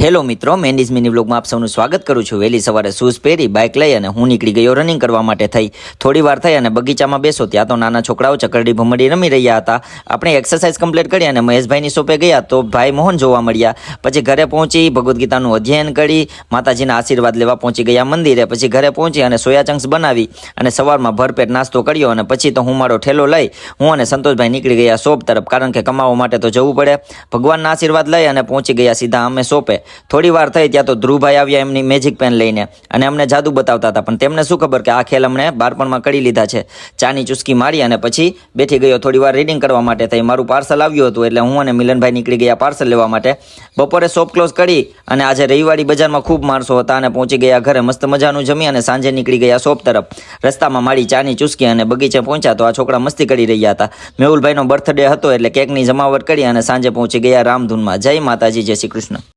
Hello મિત્રો, મેન્ડીઝ mini વ્લોગમાં આપ સૌનું સ્વાગત કરું છું। વહેલી સવારે શૂઝ પહેરી બાઇક લઈ અને હું નીકળી ગયો રનિંગ કરવા માટે થઈ। થોડી વાર થઈ અને બગીચામાં બેસો ત્યાં તો નાના છોકરાઓ ચકરડી ભમરડી રમી રહ્યા હતા। આપણે એક્સરસાઇઝ કમ્પ્લીટ કરી અને મહેશભાઈની શોપે ગયા તો ભાઈ મોહન જોવા મળ્યા। પછી ઘરે પહોંચી ભગવદ્ ગીતાનું અધ્યયન કરી માતાજીના આશીર્વાદ લેવા પહોંચી ગયા મંદિરે। પછી ઘરે પહોંચી અને સોયા ચંક્સ બનાવી અને સવારમાં ભરપેટ નાસ્તો કર્યો અને પછી તો હું મારો ઠેલો લઈ હું અને સંતોષભાઈ નીકળી ગયા શોપ તરફ, કારણ કે કમાવા માટે તો જવું પડે। ભગવાનના આશીર્વાદ લઈ અને પહોંચી ગયા સીધા અમે શોપે। થોડી વાર થઈ ત્યાં તો ધ્રુવભાઈ આવ્યા એમની મેજિક પેન લઈને અને અમને જાદુ બતાવતા હતા, પણ તેમને શું ખબર કે આ ખેલ અમને બાળપણમાં કરી લીધા છે। ચાની ચુસ્કી મારી અને પછી બેઠી ગયો થોડી વાર રીડિંગ કરવા માટે થઈ। મારું પાર્સલ આવ્યું હતું એટલે હું અને મિલનભાઈ નીકળી ગયા પાર્સલ લેવા માટે। બપોરે શોપ ક્લોઝ કરી અને આજે રવિવારી બજારમાં ખૂબ માણસો હતા અને પહોંચી ગયા ઘરે મસ્ત મજાનું જમી અને સાંજે નીકળી ગયા શોપ તરફ। રસ્તામાં મારી ચાની ચુસ્કી અને બગીચે પહોંચ્યા તો આ છોકરા મસ્તી કરી રહ્યા હતા। મેહુલભાઈનો બર્થડે હતો એટલે કેકની જમાવટ કરી અને સાંજે પહોંચી ગયા રામધૂનમાં। જય માતાજી, જય શ્રી કૃષ્ણ।